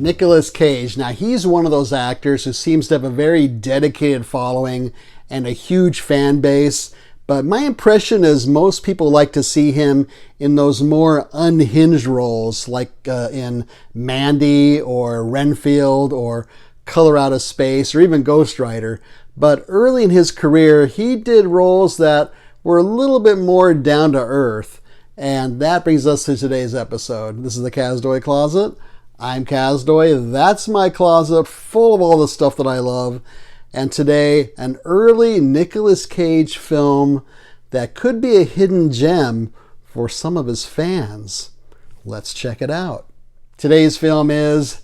Nicolas Cage. Now, he's one of those actors who seems to have a very dedicated following and a huge fan base. But my impression is most people like to see him in those more unhinged roles, like in Mandy or Renfield or Color Out of Space or even Ghost Rider. But early in his career, he did roles that were a little bit more down to earth. And that brings us to today's episode. This is the Kazdoy Closet. I'm Kazdoy. That's my closet full of all the stuff that I love. And today, an early Nicolas Cage film that could be a hidden gem for some of his fans. Let's check it out. Today's film is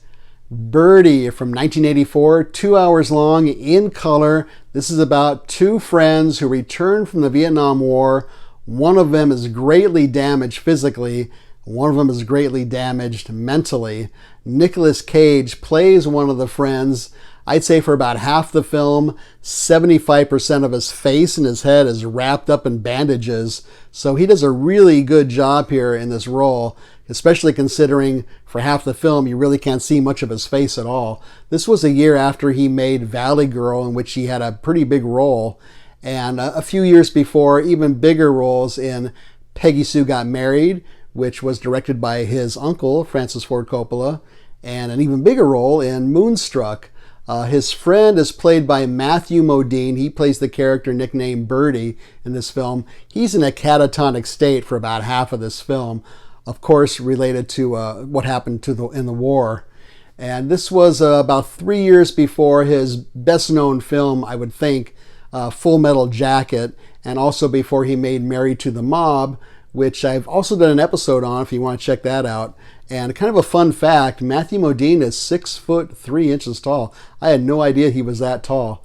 Birdy from 1984, 2 hours long, in color. This is about two friends who return from the Vietnam War. One of them is greatly damaged physically. One of them is greatly damaged mentally. Nicolas Cage plays one of the friends. I'd say for about half the film, 75% of his face and his head is wrapped up in bandages. So he does a really good job here in this role, especially considering for half the film, you really can't see much of his face at all. This was a year after he made Valley Girl, in which he had a pretty big role. And a few years before, even bigger roles in Peggy Sue Got Married, which was directed by his uncle, Francis Ford Coppola, and an even bigger role in Moonstruck. His friend is played by Matthew Modine. He plays the character nicknamed Birdy in this film. He's in a catatonic state for about half of this film, of course related to what happened in the war. And this was about 3 years before his best-known film, I would think, Full Metal Jacket, and also before he made Married to the Mob, which I've also done an episode on if you want to check that out. And kind of a fun fact, Matthew Modine is 6'3" tall. I had no idea he was that tall.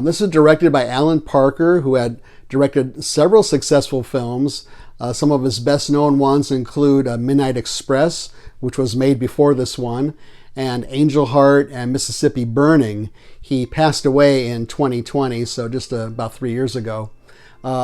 This was directed by Alan Parker, who had directed several successful films. Some of his best known ones include Midnight Express, which was made before this one, and Angel Heart and Mississippi Burning. He passed away in 2020, so just about 3 years ago.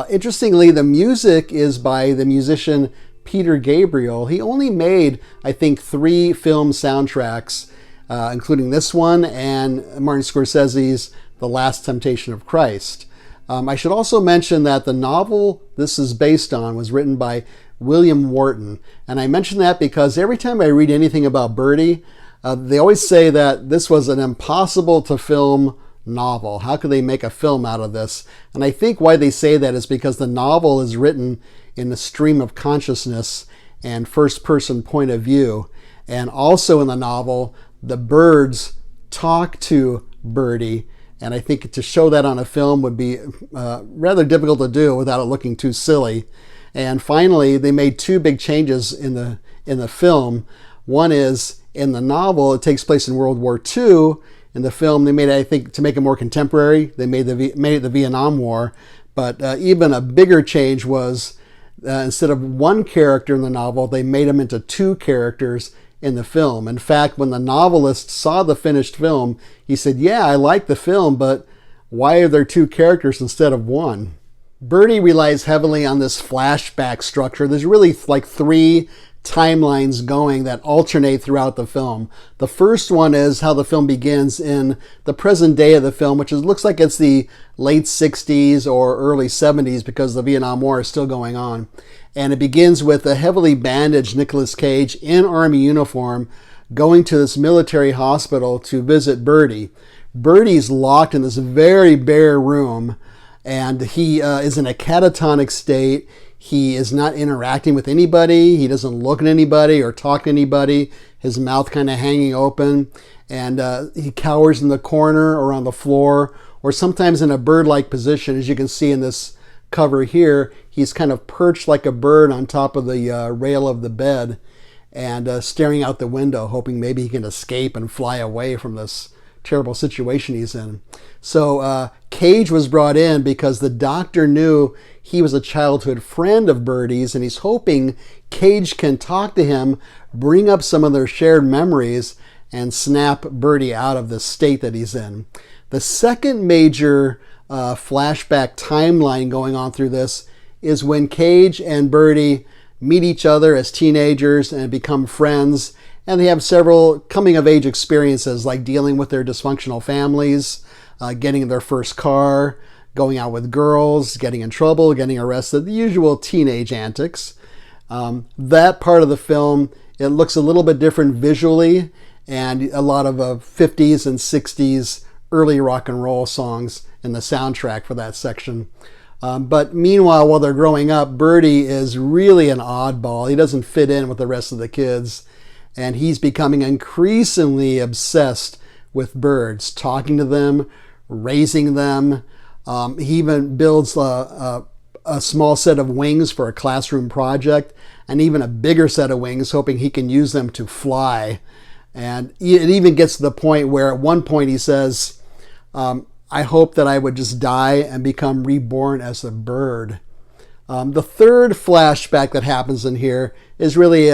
Interestingly, the music is by the musician Peter Gabriel. He only made, I think, 3 film soundtracks, including this one and Martin Scorsese's The Last Temptation of Christ. I should also mention that the novel this is based on was written by William Wharton. And I mention that because every time I read anything about Birdy, they always say that this was an impossible to film novel. How could they make a film out of this? And I think why they say that is because the novel is written in the stream of consciousness and first-person point of view. And also in the novel, the birds talk to Birdy. And I think to show that on a film would be rather difficult to do without it looking too silly. And finally, they made 2 big changes in the film. One is, in the novel, it takes place in World War II. In the film, they made it, I think, to make it more contemporary. They made it the Vietnam War. But even a bigger change was, instead of one character in the novel, they made him into 2 characters in the film. In fact, when the novelist saw the finished film, he said, "Yeah, I like the film, but why are there 2 characters instead of 1?" Birdy relies heavily on this flashback structure. There's really like 3 timelines going that alternate throughout the film. The first one is how the film begins in the present day of the film, which looks like it's the late 60s or early 70s because the Vietnam War is still going on. And it begins with a heavily bandaged Nicolas Cage in army uniform going to this military hospital to visit Birdy. Birdy's locked in this very bare room, and he is in a catatonic state. He is not interacting with anybody. He doesn't look at anybody or talk to anybody. His mouth kind of hanging open. And he cowers in the corner or on the floor, or sometimes in a bird-like position. As you can see in this cover here, he's kind of perched like a bird on top of the rail of the bed and staring out the window, hoping maybe he can escape and fly away from this terrible situation he's in. So Cage was brought in because the doctor knew he was a childhood friend of Birdy's, and he's hoping Cage can talk to him, bring up some of their shared memories, and snap Birdy out of the state that he's in. The second major flashback timeline going on through this is when Cage and Birdy meet each other as teenagers and become friends, And they have several coming-of-age experiences, like dealing with their dysfunctional families, getting their first car, going out with girls, getting in trouble, getting arrested, the usual teenage antics. That part of the film, it looks a little bit different visually, and a lot of 50s and 60s early rock and roll songs in the soundtrack for that section. But meanwhile, while they're growing up, Birdy is really an oddball. He doesn't fit in with the rest of the kids, and he's becoming increasingly obsessed with birds, talking to them, raising them. He even builds a small set of wings for a classroom project, and even a bigger set of wings, hoping he can use them to fly. And it even gets to the point where at one point he says, I hope that I would just die and become reborn as a bird. The third flashback that happens in here is really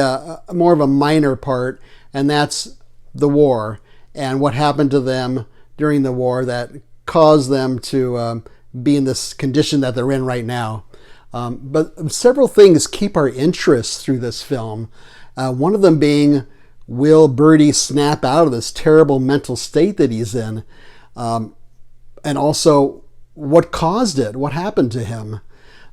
more of a minor part, and that's the war and what happened to them during the war that caused them to be in this condition that they're in right now. But several things keep our interest through this film. One of them being, will Birdy snap out of this terrible mental state that he's in? And also, what caused it? What happened to him?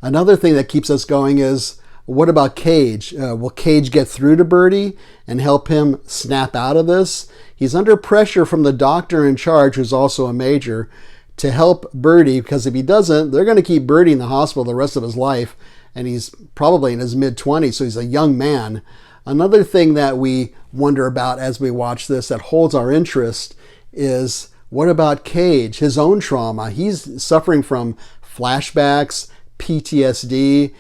Another thing that keeps us going is, what about Cage? Will Cage get through to Birdy and help him snap out of this? He's under pressure from the doctor in charge, who's also a major, to help Birdy, because if he doesn't, they're going to keep Birdy in the hospital the rest of his life, and he's probably in his mid-20s, so he's a young man. Another thing that we wonder about as we watch this that holds our interest is, what about Cage, his own trauma? He's suffering from flashbacks, PTSD.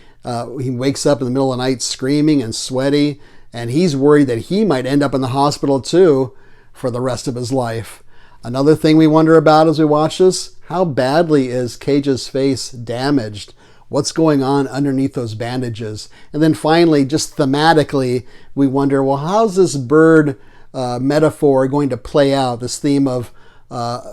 He wakes up in the middle of the night screaming and sweaty, and he's worried that he might end up in the hospital too for the rest of his life. Another thing we wonder about as we watch this, how badly is Cage's face damaged? What's going on underneath those bandages? And then finally, just thematically, we wonder, well, how's this bird metaphor going to play out? This theme of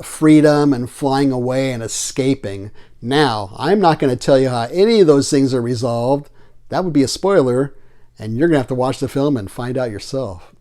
freedom and flying away and escaping. Now, I'm not going to tell you how any of those things are resolved. That would be a spoiler, and you're going to have to watch the film and find out yourself.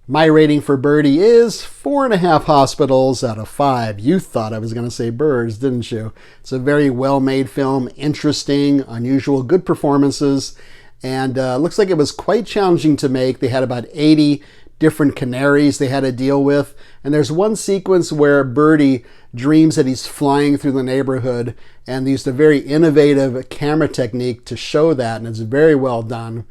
My rating for Birdy is 4.5 hospitals out of 5. You thought I was going to say birds, didn't you? It's a very well-made film, interesting, unusual, good performances, and looks like it was quite challenging to make. They had about 80 different canaries they had to deal with, and there's one sequence where Birdy dreams that he's flying through the neighborhood, and they used a very innovative camera technique to show that, and it's very well done.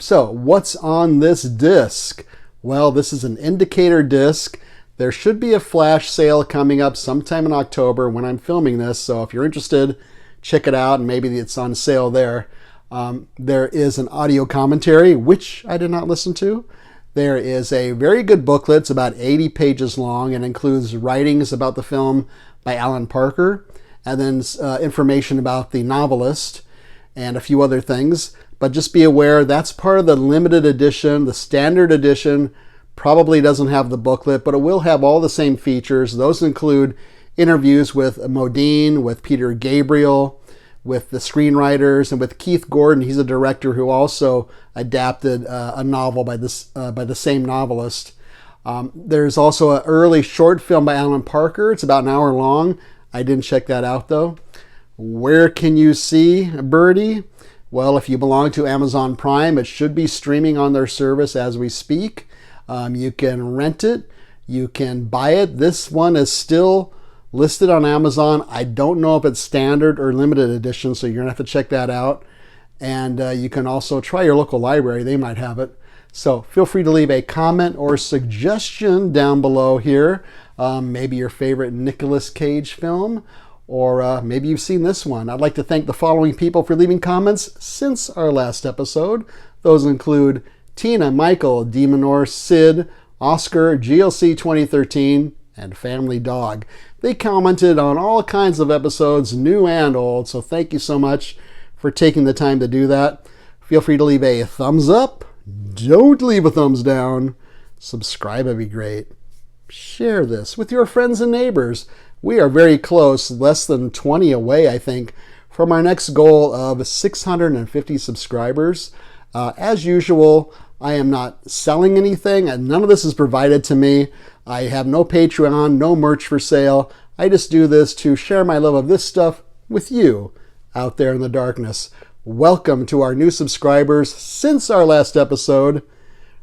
So what's on this disc? Well, this is an indicator disc. There should be a flash sale coming up sometime in October when I'm filming this, so if you're interested, check it out, and maybe it's on sale there. There is an audio commentary, which I did not listen to. There is a very good booklet. It's about 80 pages long and includes writings about the film by Alan Parker, and then information about the novelist and a few other things. But just be aware, that's part of the limited edition. The standard edition probably doesn't have the booklet, but it will have all the same features. Those include interviews with Modine, with Peter Gabriel, with the screenwriters, and with Keith Gordon. He's a director who also adapted a novel by the same novelist. There's also an early short film by Alan Parker. It's about an hour long. I didn't check that out though. Where can you see Birdy? Well, if you belong to Amazon Prime, it should be streaming on their service as we speak. You can rent it. You can buy it. This one is still listed on Amazon. I don't know if it's standard or limited edition, so you're going to have to check that out. And you can also try your local library. They might have it. So feel free to leave a comment or suggestion down below here. Maybe your favorite Nicolas Cage film, or maybe you've seen this one. I'd like to thank the following people for leaving comments since our last episode. Those include Tina, Michael, Demonor, Sid, Oscar, GLC 2013, and Family Dog. They commented on all kinds of episodes, new and old, so thank you so much for taking the time to do that. Feel free to leave a thumbs up. Don't leave a thumbs down. Subscribe would be great. Share this with your friends and neighbors. We are very close, less than 20 away, I think, from our next goal of 650 subscribers. As usual, I am not selling anything, and none of this is provided to me. I have no Patreon, no merch for sale. I just do this to share my love of this stuff with you out there in the darkness. Welcome to our new subscribers since our last episode.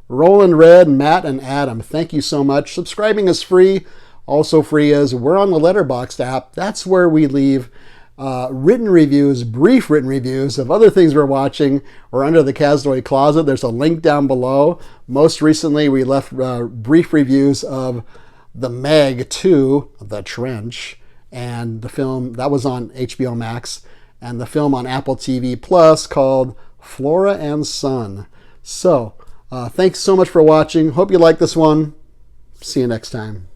Roland Red, Matt, and Adam, thank you so much. Subscribing is free. Also free is we're on the Letterboxd app. That's where we leave written reviews, brief written reviews of other things we're watching, or under the Kazdoy closet. There's a link down below. Most recently, we left brief reviews of The Meg 2, The Trench, and the film that was on HBO Max, and the film on Apple TV Plus called Flora and Son. So, thanks so much for watching. Hope you like this one. See you next time.